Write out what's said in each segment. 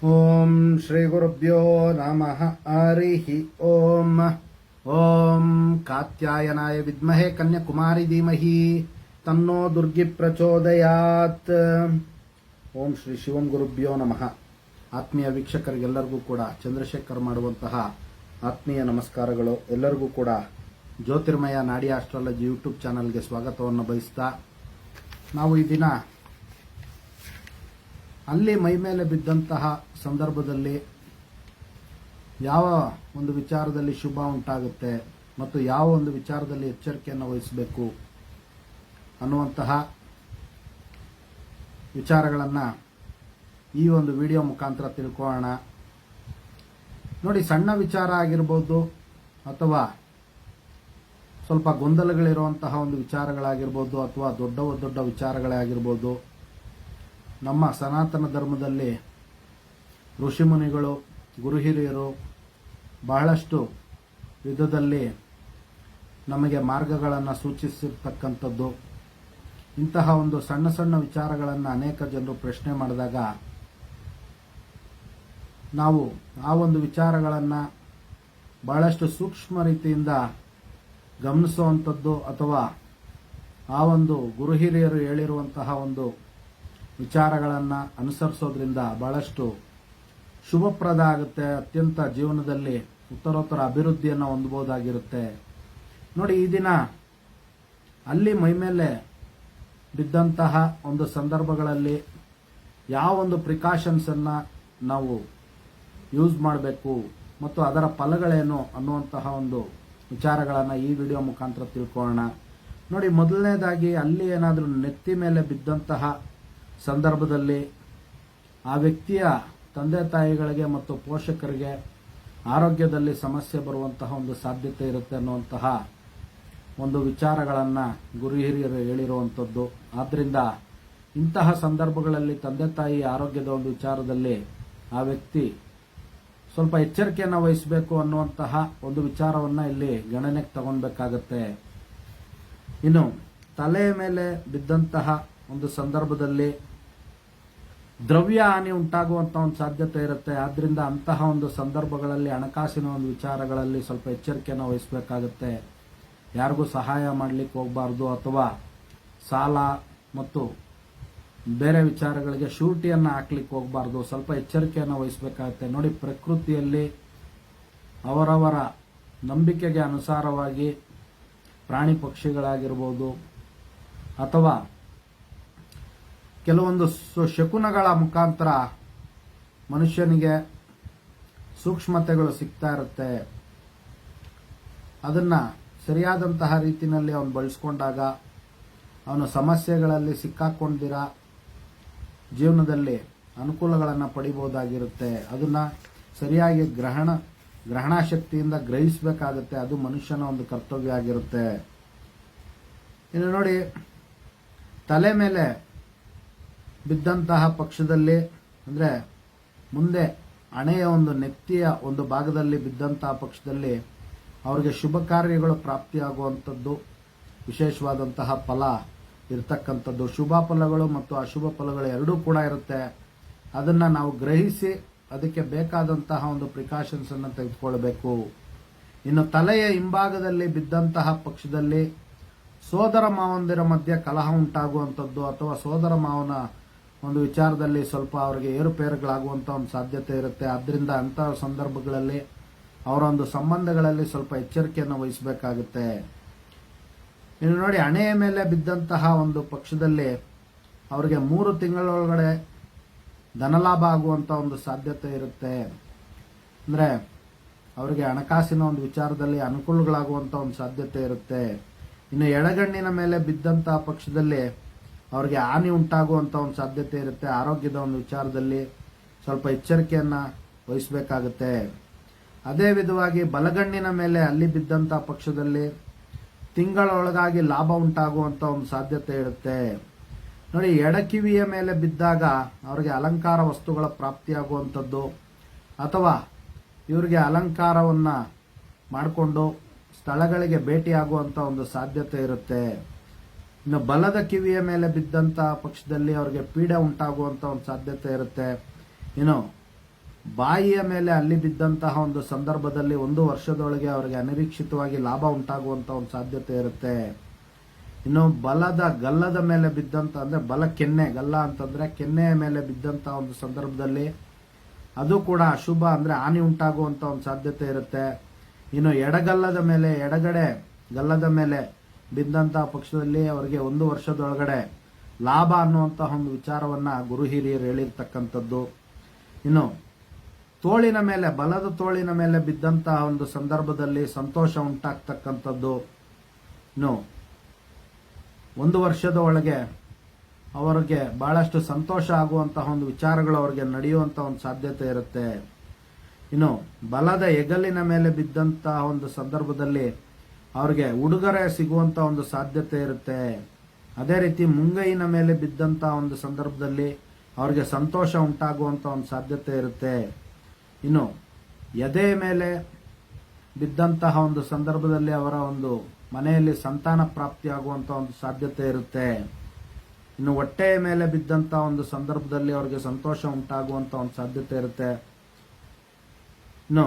ಓಂ ಶ್ರೀ ಗುರುಭ್ಯೋ ನಮಃ ಹರಿಃ ಓಂ. ಓಂ ಕಾತ್ಯಾಯನಾಯ ವಿದ್ಮಹೇ ಕನ್ಯಾಕುಮಾರಿ ಧೀಮಹಿ ತನ್ನೋ ದುರ್ಗಿ ಪ್ರಚೋದಯಾತ್. ಓಂ ಶ್ರೀ ಶಿವಂ ಗುರುಭ್ಯೋ ನಮಃ. ಆತ್ಮೀಯ ವೀಕ್ಷಕರಿಗೆಲ್ಲರಿಗೂ ಕೂಡ ಚಂದ್ರಶೇಖರ್ ಮಾಡುವಂತಹ ಆತ್ಮೀಯ ನಮಸ್ಕಾರಗಳು. ಎಲ್ಲರಿಗೂ ಕೂಡ ಜ್ಯೋತಿರ್ಮಯ ನಾಡಿ ಆಸ್ಟ್ರಾಲಜಿ ಯೂಟ್ಯೂಬ್ ಚಾನಲ್ಗೆ ಸ್ವಾಗತವನ್ನು ಬಯಸ್ತಾ, ನಾವು ಈ ದಿನ ಅಲ್ಲಿ ಮೈಮೇಲೆ ಬಿದ್ದಂತಹ ಸಂದರ್ಭದಲ್ಲಿ ಯಾವ ಒಂದು ವಿಚಾರದಲ್ಲಿ ಶುಭ ಉಂಟಾಗುತ್ತೆ ಮತ್ತು ಯಾವ ಒಂದು ವಿಚಾರದಲ್ಲಿ ಎಚ್ಚರಿಕೆಯನ್ನು ವಹಿಸಬೇಕು ಅನ್ನುವಂತಹ ವಿಚಾರಗಳನ್ನು ಈ ಒಂದು ವಿಡಿಯೋ ಮುಖಾಂತರ ತಿಳ್ಕೊಳ್ಳೋಣ. ನೋಡಿ, ಸಣ್ಣ ವಿಚಾರ ಆಗಿರ್ಬೋದು ಅಥವಾ ಸ್ವಲ್ಪ ಗೊಂದಲಗಳಿರುವಂತಹ ಒಂದು ವಿಚಾರಗಳಾಗಿರ್ಬೋದು ಅಥವಾ ದೊಡ್ಡ ವಿಚಾರಗಳೇ ಆಗಿರ್ಬೋದು, ನಮ್ಮ ಸನಾತನ ಧರ್ಮದಲ್ಲಿ ಋಷಿಮುನಿಗಳು, ಗುರು ಹಿರಿಯರು ಬಹಳಷ್ಟು ವಿಧದಲ್ಲಿ ನಮಗೆ ಮಾರ್ಗಗಳನ್ನು ಸೂಚಿಸಿರ್ತಕ್ಕಂಥದ್ದು. ಇಂತಹ ಒಂದು ಸಣ್ಣ ಸಣ್ಣ ವಿಚಾರಗಳನ್ನು ಅನೇಕ ಜನರು ಪ್ರಶ್ನೆ ಮಾಡಿದಾಗ ನಾವು ಆ ಒಂದು ವಿಚಾರಗಳನ್ನು ಬಹಳಷ್ಟು ಸೂಕ್ಷ್ಮ ರೀತಿಯಿಂದ ಗಮನಿಸುವಂಥದ್ದು ಅಥವಾ ಆ ಒಂದು ಗುರು ಹಿರಿಯರು ಹೇಳಿರುವಂತಹ ಒಂದು ವಿಚಾರಗಳನ್ನು ಅನುಸರಿಸೋದ್ರಿಂದ ಬಹಳಷ್ಟು ಶುಭಪ್ರದ ಆಗುತ್ತೆ. ಅತ್ಯಂತ ಜೀವನದಲ್ಲಿ ಉತ್ತರೋತ್ತರ ಅಭಿವೃದ್ಧಿಯನ್ನು ಹೊಂದಬಹುದಾಗಿರುತ್ತೆ. ನೋಡಿ, ಈ ದಿನ ಅಲ್ಲಿ ಮೈಮೇಲೆ ಬಿದ್ದಂತಹ ಒಂದು ಸಂದರ್ಭಗಳಲ್ಲಿ ಯಾವ ಒಂದು ಪ್ರಿಕಾಷನ್ಸನ್ನು ನಾವು ಯೂಸ್ ಮಾಡಬೇಕು ಮತ್ತು ಅದರ ಫಲಗಳೇನು ಅನ್ನುವಂತಹ ಒಂದು ವಿಚಾರಗಳನ್ನು ಈ ವಿಡಿಯೋ ಮುಖಾಂತರ ತಿಳ್ಕೊಳ್ಳೋಣ. ನೋಡಿ, ಮೊದಲನೇದಾಗಿ ಅಲ್ಲಿ ಏನಾದರೂ ನೆತ್ತಿ ಮೇಲೆ ಬಿದ್ದಂತಹ ಸಂದರ್ಭದಲ್ಲಿ ಆ ವ್ಯಕ್ತಿಯ ತಂದೆ ತಾಯಿಗಳಿಗೆ ಮತ್ತು ಪೋಷಕರಿಗೆ ಆರೋಗ್ಯದಲ್ಲಿ ಸಮಸ್ಯೆ ಬರುವಂತಹ ಒಂದು ಸಾಧ್ಯತೆ ಇರುತ್ತೆ ಅನ್ನುವಂತಹ ಒಂದು ವಿಚಾರಗಳನ್ನು ಗುರು ಹಿರಿಯರು ಹೇಳಿರುವಂಥದ್ದು. ಆದ್ದರಿಂದ ಇಂತಹ ಸಂದರ್ಭಗಳಲ್ಲಿ ತಂದೆ ತಾಯಿ ಆರೋಗ್ಯದ ಒಂದು ವಿಚಾರದಲ್ಲಿ ಆ ವ್ಯಕ್ತಿ ಸ್ವಲ್ಪ ಎಚ್ಚರಿಕೆಯನ್ನು ವಹಿಸಬೇಕು ಅನ್ನುವಂತಹ ಒಂದು ವಿಚಾರವನ್ನು ಇಲ್ಲಿ ಗಣನೆಗೆ ತಗೊಳ್ಬೇಕಾಗತ್ತೆ. ಇನ್ನು ತಲೆಯ ಮೇಲೆ ಬಿದ್ದಂತಹ ಒಂದು ಸಂದರ್ಭದಲ್ಲಿ ದ್ರವ್ಯ ಹಾನಿ ಉಂಟಾಗುವಂತಹ ಒಂದು ಸಾಧ್ಯತೆ ಇರುತ್ತೆ. ಆದ್ರಿಂದ ಅಂತಹ ಒಂದು ಸಂದರ್ಭಗಳಲ್ಲಿ ಹಣಕಾಸಿನ ಒಂದು ವಿಚಾರಗಳಲ್ಲಿ ಸ್ವಲ್ಪ ಎಚ್ಚರಿಕೆಯನ್ನು ವಹಿಸಬೇಕಾಗುತ್ತೆ. ಯಾರಿಗೂ ಸಹಾಯ ಮಾಡಲಿಕ್ಕೆ ಹೋಗಬಾರ್ದು ಅಥವಾ ಸಾಲ ಮತ್ತು ಬೇರೆ ವಿಚಾರಗಳಿಗೆ ಶೂರಿಟಿಯನ್ನು ಹಾಕ್ಲಿಕ್ಕೆ ಹೋಗಬಾರ್ದು. ಸ್ವಲ್ಪ ಎಚ್ಚರಿಕೆಯನ್ನು ವಹಿಸಬೇಕಾಗುತ್ತೆ. ನೋಡಿ, ಪ್ರಕೃತಿಯಲ್ಲಿ ಅವರವರ ನಂಬಿಕೆಗೆ ಅನುಸಾರವಾಗಿ ಪ್ರಾಣಿ ಪಕ್ಷಿಗಳಾಗಿರ್ಬೋದು ಅಥವಾ ಕೆಲವೊಂದು ಶಕುನಗಳ ಮುಖಾಂತರ ಮನುಷ್ಯನಿಗೆ ಸೂಕ್ಷ್ಮತೆಗಳು ಸಿಗ್ತಾ ಇರುತ್ತೆ. ಅದನ್ನ ಸರಿಯಾದಂತಹ ರೀತಿಯಲ್ಲಿ ಅವನು ಬಳಸ್ಕೊಂಡಾಗ ಅವನು ಸಮಸ್ಯೆಗಳಲ್ಲಿ ಸಿಕ್ಕಾಕೊಂಡಿರ ಜೀವನದಲ್ಲಿ ಅನುಕೂಲಗಳನ್ನು ಪಡಿಬಹುದಾಗಿರುತ್ತೆ. ಅದನ್ನ ಸರಿಯಾಗಿ ಗ್ರಹಣಶಕ್ತಿಯಿಂದ ಗ್ರಹಿಸಬೇಕಾಗುತ್ತೆ. ಅದು ಮನುಷ್ಯನ ಒಂದು ಕರ್ತವ್ಯ ಆಗಿರುತ್ತೆ. ಇನ್ನು ನೋಡಿ, ತಲೆ ಮೇಲೆ ಬಿದ್ದಂತಹ ಪಕ್ಷದಲ್ಲಿ ಅಂದರೆ ಮುಂದೆ ಹಣೆಯ ಒಂದು ನೆತ್ತಿಯ ಒಂದು ಭಾಗದಲ್ಲಿ ಬಿದ್ದಂತಹ ಪಕ್ಷದಲ್ಲಿ ಅವರಿಗೆ ಶುಭ ಕಾರ್ಯಗಳು ಪ್ರಾಪ್ತಿಯಾಗುವಂಥದ್ದು, ವಿಶೇಷವಾದಂತಹ ಫಲ ಇರತಕ್ಕಂಥದ್ದು. ಶುಭ ಫಲಗಳು ಮತ್ತು ಅಶುಭ ಫಲಗಳು ಎರಡೂ ಕೂಡ ಇರುತ್ತೆ. ಅದನ್ನು ನಾವು ಗ್ರಹಿಸಿ ಅದಕ್ಕೆ ಬೇಕಾದಂತಹ ಒಂದು ಪ್ರಿಕಾಷನ್ಸ್ ಅನ್ನು ತೆಗೆದುಕೊಳ್ಬೇಕು. ಇನ್ನು ತಲೆಯ ಹಿಂಭಾಗದಲ್ಲಿ ಬಿದ್ದಂತಹ ಪಕ್ಷದಲ್ಲಿ ಸೋದರ ಮಾವಂದಿರ ಮಧ್ಯೆ ಕಲಹ ಉಂಟಾಗುವಂಥದ್ದು ಅಥವಾ ಸೋದರ ಮಾವನ ಒಂದು ವಿಚಾರದಲ್ಲಿ ಸ್ವಲ್ಪ ಅವರಿಗೆ ಏರುಪೇರುಗಳಾಗುವಂಥ ಒಂದು ಸಾಧ್ಯತೆ ಇರುತ್ತೆ. ಆದ್ದರಿಂದ ಅಂತಹ ಸಂದರ್ಭಗಳಲ್ಲಿ ಅವರ ಒಂದು ಸಂಬಂಧಗಳಲ್ಲಿ ಸ್ವಲ್ಪ ಎಚ್ಚರಿಕೆಯನ್ನು ವಹಿಸಬೇಕಾಗುತ್ತೆ. ಇನ್ನು ನೋಡಿ, ಹಣೆಯ ಮೇಲೆ ಬಿದ್ದಂತಹ ಒಂದು ಪಕ್ಷದಲ್ಲಿ ಅವರಿಗೆ 3 ತಿಂಗಳೊಳಗಡೆ ಧನಲಾಭ ಆಗುವಂಥ ಒಂದು ಸಾಧ್ಯತೆ ಇರುತ್ತೆ. ಅಂದರೆ ಅವರಿಗೆ ಹಣಕಾಸಿನ ಒಂದು ವಿಚಾರದಲ್ಲಿ ಅನುಕೂಲಗಳಾಗುವಂಥ ಒಂದು ಸಾಧ್ಯತೆ ಇರುತ್ತೆ. ಇನ್ನು ಎಡಗಣ್ಣಿನ ಮೇಲೆ ಬಿದ್ದಂತಹ ಪಕ್ಷದಲ್ಲಿ ಅವರಿಗೆ ಹಾನಿ ಉಂಟಾಗುವಂಥ ಒಂದು ಸಾಧ್ಯತೆ ಇರುತ್ತೆ. ಆರೋಗ್ಯದ ಒಂದು ವಿಚಾರದಲ್ಲಿ ಸ್ವಲ್ಪ ಎಚ್ಚರಿಕೆಯನ್ನು ವಹಿಸಬೇಕಾಗುತ್ತೆ. ಅದೇ ವಿಧವಾಗಿ ಬಲಗಣ್ಣಿನ ಮೇಲೆ ಅಲ್ಲಿ ಬಿದ್ದಂತಹ ಪಕ್ಷದಲ್ಲಿ ತಿಂಗಳೊಳಗಾಗಿ ಲಾಭ ಉಂಟಾಗುವಂಥ ಒಂದು ಸಾಧ್ಯತೆ ಇರುತ್ತೆ. ನೋಡಿ, ಎಡಕಿವಿಯ ಮೇಲೆ ಬಿದ್ದಾಗ ಅವರಿಗೆ ಅಲಂಕಾರ ವಸ್ತುಗಳ ಪ್ರಾಪ್ತಿಯಾಗುವಂಥದ್ದು ಅಥವಾ ಇವರಿಗೆ ಅಲಂಕಾರವನ್ನು ಮಾಡಿಕೊಂಡು ಸ್ಥಳಗಳಿಗೆ ಭೇಟಿಯಾಗುವಂಥ ಒಂದು ಸಾಧ್ಯತೆ ಇರುತ್ತೆ. ಇನ್ನು ಬಲದ ಕಿವಿಯ ಮೇಲೆ ಬಿದ್ದಂತಹ ಪಕ್ಷದಲ್ಲಿ ಅವರಿಗೆ ಪೀಡೆ ಉಂಟಾಗುವಂಥ ಒಂದು ಸಾಧ್ಯತೆ ಇರುತ್ತೆ. ಇನ್ನು ಬಾಯಿಯ ಮೇಲೆ ಅಲ್ಲಿ ಬಿದ್ದಂತಹ ಒಂದು ಸಂದರ್ಭದಲ್ಲಿ 1 ವರ್ಷದೊಳಗೆ ಅವರಿಗೆ ಅನಿರೀಕ್ಷಿತವಾಗಿ ಲಾಭ ಉಂಟಾಗುವಂತ ಒಂದು ಸಾಧ್ಯತೆ ಇರುತ್ತೆ. ಇನ್ನು ಗಲ್ಲದ ಮೇಲೆ ಬಿದ್ದಂತ ಅಂದ್ರೆ ಬಲ ಕೆನ್ನೆ, ಗಲ್ಲ ಅಂತಂದ್ರೆ ಕೆನ್ನೆಯ ಮೇಲೆ ಬಿದ್ದಂತ ಒಂದು ಸಂದರ್ಭದಲ್ಲಿ ಅದು ಕೂಡ ಅಶುಭ, ಅಂದ್ರೆ ಹಾನಿ ಉಂಟಾಗುವಂತ ಒಂದು ಸಾಧ್ಯತೆ ಇರುತ್ತೆ. ಇನ್ನು ಎಡಗಲ್ಲದ ಮೇಲೆ, ಎಡಗಡೆ ಗಲ್ಲದ ಮೇಲೆ ಬಿದ್ದಂತಹ ಪಕ್ಷದಲ್ಲಿ ಅವರಿಗೆ 1 ವರ್ಷದೊಳಗಡೆ ಲಾಭ ಅನ್ನುವಂತಹ ಒಂದು ವಿಚಾರವನ್ನ ಗುರು ಹಿರಿಯರು ಹೇಳಿರ್ತಕ್ಕಂಥದ್ದು. ಇನ್ನು ತೋಳಿನ ಮೇಲೆ, ಬಲದ ತೋಳಿನ ಮೇಲೆ ಬಿದ್ದಂತಹ ಒಂದು ಸಂದರ್ಭದಲ್ಲಿ ಸಂತೋಷ ಉಂಟಾಗ್ತಕ್ಕಂಥದ್ದು. ಇನ್ನು 1 ವರ್ಷದ ಒಳಗೆ ಅವರಿಗೆ ಬಹಳಷ್ಟು ಸಂತೋಷ ಆಗುವಂತಹ ಒಂದು ವಿಚಾರಗಳು ಅವರಿಗೆ ನಡೆಯುವಂತಹ ಒಂದು ಸಾಧ್ಯತೆ ಇರುತ್ತೆ. ಇನ್ನು ಬಲದ ಹೆಗಲಿನ ಮೇಲೆ ಬಿದ್ದಂತಹ ಒಂದು ಸಂದರ್ಭದಲ್ಲಿ ಅವರಿಗೆ ಉಡುಗೊರೆ ಸಿಗುವಂತ ಒಂದು ಸಾಧ್ಯತೆ ಇರುತ್ತೆ. ಅದೇ ರೀತಿ ಮುಂಗೈನ ಮೇಲೆ ಬಿದ್ದಂತಹ ಒಂದು ಸಂದರ್ಭದಲ್ಲಿ ಅವರಿಗೆ ಸಂತೋಷ ಉಂಟಾಗುವಂತ ಒಂದು ಸಾಧ್ಯತೆ ಇರುತ್ತೆ. ಇನ್ನು ಎದೆ ಮೇಲೆ ಬಿದ್ದಂತಹ ಒಂದು ಸಂದರ್ಭದಲ್ಲಿ ಅವರ ಒಂದು ಮನೆಯಲ್ಲಿ ಸಂತಾನ ಪ್ರಾಪ್ತಿಯಾಗುವಂತ ಒಂದು ಸಾಧ್ಯತೆ ಇರುತ್ತೆ. ಇನ್ನು ಹೊಟ್ಟೆಯ ಮೇಲೆ ಬಿದ್ದಂತಹ ಒಂದು ಸಂದರ್ಭದಲ್ಲಿ ಅವರಿಗೆ ಸಂತೋಷ ಉಂಟಾಗುವಂತ ಒಂದು ಸಾಧ್ಯತೆ ಇರುತ್ತೆ. ಇನ್ನು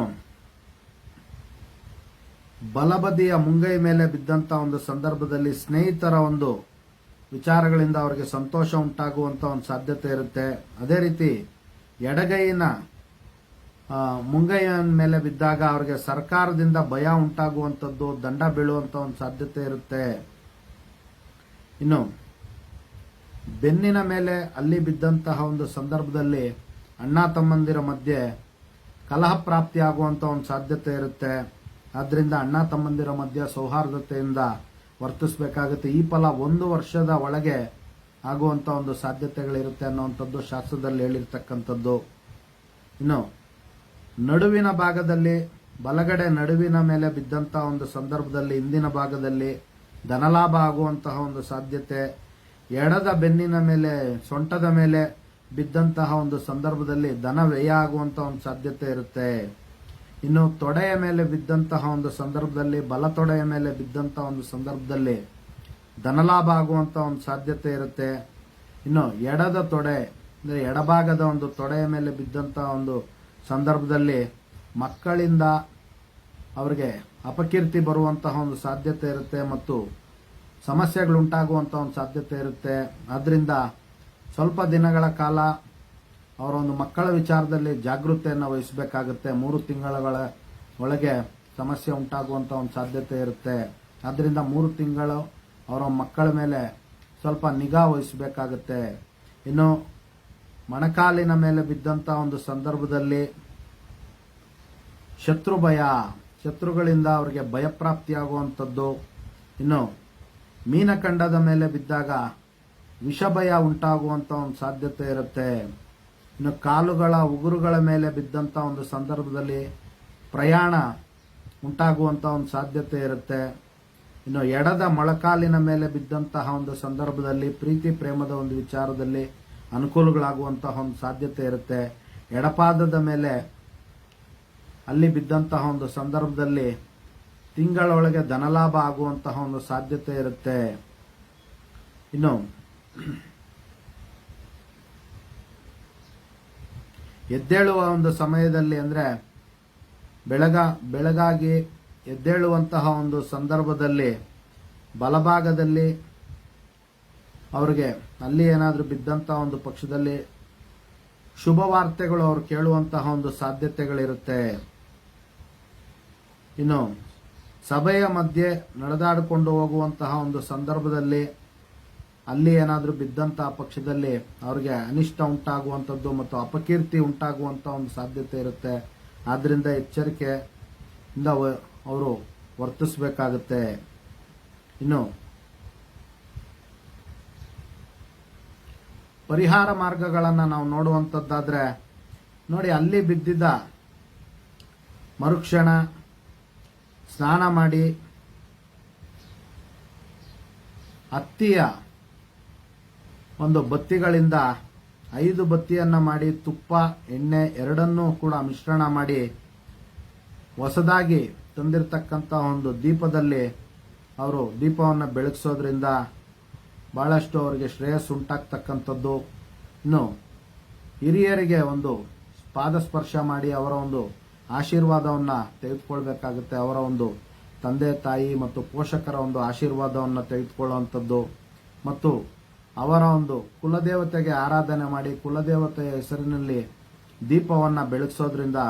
ಬಲಬದಿಯ ಮುಂಗೈ ಮೇಲೆ ಬಿದ್ದಂತ ಒಂದು ಸಂದರ್ಭದಲ್ಲಿ ಸ್ನೇಹಿತರ ಒಂದು ವಿಚಾರಗಳಿಂದ ಅವರಿಗೆ ಸಂತೋಷ ಉಂಟಾಗುವಂತ ಒಂದು ಸಾಧ್ಯತೆ ಇರುತ್ತೆ. ಅದೇ ರೀತಿ ಎಡಗೈನ ಮುಂಗೈಯ ಮೇಲೆ ಬಿದ್ದಾಗ ಅವರಿಗೆ ಸರ್ಕಾರದಿಂದ ಭಯ ಉಂಟಾಗುವಂಥದ್ದು, ದಂಡ ಬೀಳುವಂತ ಒಂದು ಸಾಧ್ಯತೆ ಇರುತ್ತೆ. ಇನ್ನು ಬೆನ್ನಿನ ಮೇಲೆ ಅಲ್ಲಿ ಬಿದ್ದಂತಹ ಒಂದು ಸಂದರ್ಭದಲ್ಲಿ ಅಣ್ಣ ತಮ್ಮಂದಿರ ಮಧ್ಯೆ ಕಲಹ ಪ್ರಾಪ್ತಿ ಆಗುವಂತ ಒಂದು ಸಾಧ್ಯತೆ ಇರುತ್ತೆ. ಆದ್ರಿಂದ ಅಣ್ಣ ತಮ್ಮಂದಿರ ಮಧ್ಯೆ ಸೌಹಾರ್ದತೆಯಿಂದ ವರ್ತಿಸಬೇಕಾಗುತ್ತೆ. ಈ ಫಲ 1 ವರ್ಷದ ಒಳಗೆ ಆಗುವಂತ ಒಂದು ಸಾಧ್ಯತೆಗಳಿರುತ್ತೆ ಅನ್ನುವಂಥದ್ದು ಶಾಸ್ತ್ರದಲ್ಲಿ ಹೇಳಿರ್ತಕ್ಕಂಥದ್ದು. ಇನ್ನು ನಡುವಿನ ಭಾಗದಲ್ಲಿ, ಬಲಗಡೆ ನಡುವಿನ ಮೇಲೆ ಬಿದ್ದಂತಹ ಒಂದು ಸಂದರ್ಭದಲ್ಲಿ ಹಿಂದಿನ ಭಾಗದಲ್ಲಿ ಧನಲಾಭ ಆಗುವಂತಹ ಒಂದು ಸಾಧ್ಯತೆ. ಎಡದ ಬೆನ್ನಿನ ಮೇಲೆ, ಸೊಂಟದ ಮೇಲೆ ಬಿದ್ದಂತಹ ಒಂದು ಸಂದರ್ಭದಲ್ಲಿ ಧನ ವ್ಯಯ ಆಗುವಂತಹ ಒಂದು ಸಾಧ್ಯತೆ ಇರುತ್ತೆ. ಇನ್ನು ತೊಡೆಯ ಮೇಲೆ ಬಿದ್ದಂತಹ ಒಂದು ಸಂದರ್ಭದಲ್ಲಿ, ಬಲ ತೊಡೆಯ ಮೇಲೆ ಬಿದ್ದಂತಹ ಒಂದು ಸಂದರ್ಭದಲ್ಲಿ ಧನಲಾಭ ಆಗುವಂತ ಒಂದು ಸಾಧ್ಯತೆ ಇರುತ್ತೆ. ಇನ್ನು ಎಡದ ತೊಡೆ ಅಂದ್ರೆ ಎಡಭಾಗದ ಒಂದು ತೊಡೆಯ ಮೇಲೆ ಬಿದ್ದಂತಹ ಒಂದು ಸಂದರ್ಭದಲ್ಲಿ ಮಕ್ಕಳಿಂದ ಅವರಿಗೆ ಅಪಕೀರ್ತಿ ಬರುವಂತಹ ಒಂದು ಸಾಧ್ಯತೆ ಇರುತ್ತೆ ಮತ್ತು ಸಮಸ್ಯೆಗಳು ಉಂಟಾಗುವಂತಹ ಒಂದು ಸಾಧ್ಯತೆ ಇರುತ್ತೆ. ಆದ್ರಿಂದ ಸ್ವಲ್ಪ ದಿನಗಳ ಕಾಲ ಅವರ ಒಂದು ಮಕ್ಕಳ ವಿಚಾರದಲ್ಲಿ ಜಾಗೃತೆಯನ್ನು ವಹಿಸಬೇಕಾಗುತ್ತೆ. 3 ತಿಂಗಳ ಒಳಗೆ ಸಮಸ್ಯೆ ಉಂಟಾಗುವಂತ ಒಂದು ಸಾಧ್ಯತೆ ಇರುತ್ತೆ. ಆದ್ರಿಂದ 3 ತಿಂಗಳು ಅವರ ಮಕ್ಕಳ ಮೇಲೆ ಸ್ವಲ್ಪ ನಿಗಾ ವಹಿಸಬೇಕಾಗುತ್ತೆ. ಇನ್ನು ಮೊಣಕಾಲಿನ ಮೇಲೆ ಬಿದ್ದಂತ ಒಂದು ಸಂದರ್ಭದಲ್ಲಿ ಶತ್ರುಗಳಿಂದ ಅವರಿಗೆ ಭಯಪ್ರಾಪ್ತಿಯಾಗುವಂಥದ್ದು. ಇನ್ನು ಮೀನಖಂಡದ ಮೇಲೆ ಬಿದ್ದಾಗ ವಿಷಭಯ ಉಂಟಾಗುವಂತ ಒಂದು ಸಾಧ್ಯತೆ ಇರುತ್ತೆ. ಇನ್ನು ಕಾಲುಗಳ ಉಗುರುಗಳ ಮೇಲೆ ಬಿದ್ದಂತ ಒಂದು ಸಂದರ್ಭದಲ್ಲಿ ಪ್ರಯಾಣ ಉಂಟಾಗುವಂತ ಒಂದು ಸಾಧ್ಯತೆ ಇರುತ್ತೆ. ಇನ್ನು ಎಡದ ಮೊಳಕಾಲಿನ ಮೇಲೆ ಬಿದ್ದಂತಹ ಒಂದು ಸಂದರ್ಭದಲ್ಲಿ ಪ್ರೀತಿ ಪ್ರೇಮದ ಒಂದು ವಿಚಾರದಲ್ಲಿ ಅನುಕೂಲಗಳಾಗುವಂತಹ ಒಂದು ಸಾಧ್ಯತೆ ಇರುತ್ತೆ. ಎಡಪಾದದ ಮೇಲೆ ಅಲ್ಲಿ ಬಿದ್ದಂತಹ ಒಂದು ಸಂದರ್ಭದಲ್ಲಿ ತಿಂಗಳೊಳಗೆ ಧನಲಾಭ ಆಗುವಂತಹ ಒಂದು ಸಾಧ್ಯತೆ ಇರುತ್ತೆ. ಇನ್ನು ಎದ್ದೇಳುವ ಒಂದು ಸಮಯದಲ್ಲಿ ಅಂದ್ರೆ ಬೆಳಗಾಗಿ ಎದ್ದೇಳುವಂತಹ ಒಂದು ಸಂದರ್ಭದಲ್ಲಿ ಬಲಭಾಗದಲ್ಲಿ ಅವರಿಗೆ ಅಲ್ಲಿ ಏನಾದರೂ ಬಿದ್ದಂತಹ ಒಂದು ಪಕ್ಷದಲ್ಲಿ ಶುಭ ವಾರ್ತೆಗಳು ಅವರು ಕೇಳುವಂತಹ ಒಂದು ಸಾಧ್ಯತೆಗಳಿರುತ್ತೆ. ಇನ್ನು ಸಭೆಯ ಮಧ್ಯೆ ನಡೆದಾಡಿಕೊಂಡು ಹೋಗುವಂತಹ ಒಂದು ಸಂದರ್ಭದಲ್ಲಿ ಅಲ್ಲಿ ಏನಾದರೂ ಬಿದ್ದಂತಹ ಪಕ್ಷದಲ್ಲಿ ಅವರಿಗೆ ಅನಿಷ್ಟ ಉಂಟಾಗುವಂಥದ್ದು ಮತ್ತು ಅಪಕೀರ್ತಿ ಉಂಟಾಗುವಂತಹ ಒಂದು ಸಾಧ್ಯತೆ ಇರುತ್ತೆ. ಆದ್ರಿಂದ ಎಚ್ಚರಿಕೆಯಿಂದ ಅವರು ವರ್ತಿಸಬೇಕಾಗುತ್ತೆ. ಇನ್ನು ಪರಿಹಾರ ಮಾರ್ಗಗಳನ್ನು ನಾವು ನೋಡುವಂಥದ್ದಾದ್ರೆ ನೋಡಿ, ಅಲ್ಲಿ ಬಿದ್ದಿದ್ದ ಮರುಕ್ಷಣ ಸ್ನಾನ ಮಾಡಿ ಹತ್ತಿಯ ಒಂದು ಬತ್ತಿಗಳಿಂದ 5 ಬತ್ತಿಯನ್ನ ಮಾಡಿ ತುಪ್ಪ ಎಣ್ಣೆ ಎರಡನ್ನೂ ಕೂಡ ಮಿಶ್ರಣ ಮಾಡಿ ಹೊಸದಾಗಿ ತಂದಿರತಕ್ಕಂತ ಒಂದು ದೀಪದಲ್ಲಿ ಅವರು ದೀಪವನ್ನು ಬೆಳಗಿಸೋದ್ರಿಂದ ಬಹಳಷ್ಟು ಅವರಿಗೆ ಶ್ರೇಯಸ್ಸು ಉಂಟಾಗ್ತಕ್ಕಂಥದ್ದು. ಇನ್ನು ಹಿರಿಯರಿಗೆ ಒಂದು ಪಾದಸ್ಪರ್ಶ ಮಾಡಿ ಅವರ ಒಂದು ಆಶೀರ್ವಾದವನ್ನ ತೆಗೆದುಕೊಳ್ಬೇಕಾಗುತ್ತೆ. ಅವರ ಒಂದು ತಂದೆ ತಾಯಿ ಮತ್ತು ಪೋಷಕರ ಒಂದು ಆಶೀರ್ವಾದವನ್ನು ತೆಗೆದುಕೊಳ್ಳುವಂಥದ್ದು ಮತ್ತು ಅವರ ಒಂದು ಕುಲದೇವತೆಗೆ ಆರಾಧನೆ ಮಾಡಿ ಕುಲದೇವತೆಯ ಹೆಸರಿನಲ್ಲಿ ದೀಪವನ್ನು ಬೆಳಗಿಸೋದ್ರಿಂದ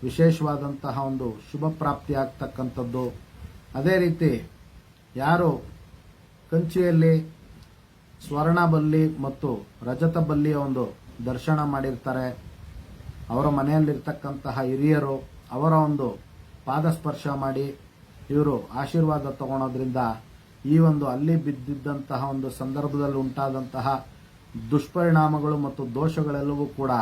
ವಿಶೇಷವಾದಂತಹ ಒಂದು ಶುಭ ಪ್ರಾಪ್ತಿ ಆಗ್ತಕ್ಕಂಥದ್ದು. ಅದೇ ರೀತಿ ಯಾರು ಕಂಚಿಯಲ್ಲಿ ಸ್ವರ್ಣ ಬಲ್ಲಿ ಮತ್ತು ರಜತ ಬಲ್ಲಿಯ ಒಂದು ದರ್ಶನ ಮಾಡಿರ್ತಾರೆ, ಅವರ ಮನೆಯಲ್ಲಿರ್ತಕ್ಕಂತಹ ಹಿರಿಯರು ಅವರ ಒಂದು ಪಾದಸ್ಪರ್ಶ ಮಾಡಿ ಇವರು ಆಶೀರ್ವಾದ ತಗೊಳೋದ್ರಿಂದ ಈ ಒಂದು ಅಲ್ಲಿ ಬಿದ್ದಿದ್ದಂತಹ ಒಂದು ಸಂದರ್ಭದಲ್ಲಿ ಉಂಟಾದಂತಹ ದುಷ್ಪರಿಣಾಮಗಳು ಮತ್ತು ದೋಷಗಳೆಲ್ಲವೂ ಕೂಡ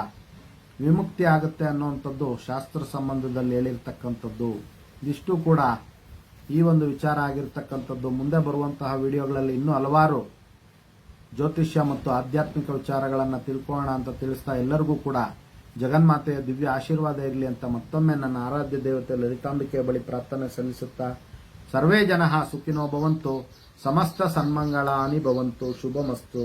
ವಿಮುಕ್ತಿ ಆಗುತ್ತೆ ಅನ್ನುವಂಥದ್ದು ಶಾಸ್ತ್ರ ಸಂಬಂಧದಲ್ಲಿ ಹೇಳಿರ್ತಕ್ಕಂಥದ್ದು. ಇದಿಷ್ಟು ಕೂಡ ಈ ಒಂದು ವಿಚಾರ ಆಗಿರ್ತಕ್ಕಂಥದ್ದು. ಮುಂದೆ ಬರುವಂತಹ ವಿಡಿಯೋಗಳಲ್ಲಿ ಇನ್ನೂ ಹಲವಾರು ಜ್ಯೋತಿಷ್ಯ ಮತ್ತು ಆಧ್ಯಾತ್ಮಿಕ ವಿಚಾರಗಳನ್ನು ತಿಳ್ಕೊಳ್ಳೋಣ ಅಂತ ತಿಳಿಸ್ತಾ ಎಲ್ಲರಿಗೂ ಕೂಡ ಜಗನ್ಮಾತೆಯ ದಿವ್ಯ ಆಶೀರ್ವಾದ ಇರಲಿ ಅಂತ ಮತ್ತೊಮ್ಮೆ ನನ್ನ ಆರಾಧ್ಯ ದೇವತೆ ಲಲಿತಾಂಬಿಕೆಯ ಬಳಿ ಪ್ರಾರ್ಥನೆ ಸಲ್ಲಿಸುತ್ತಾ ಸರ್ವೇ ಜನಃ ಸುಖಿನೋ ಭವಂತು, ಸಮಸ್ತ ಸನ್ಮಂಗಳಾನಿ ಭವಂತು, ಶುಭಮಸ್ತು.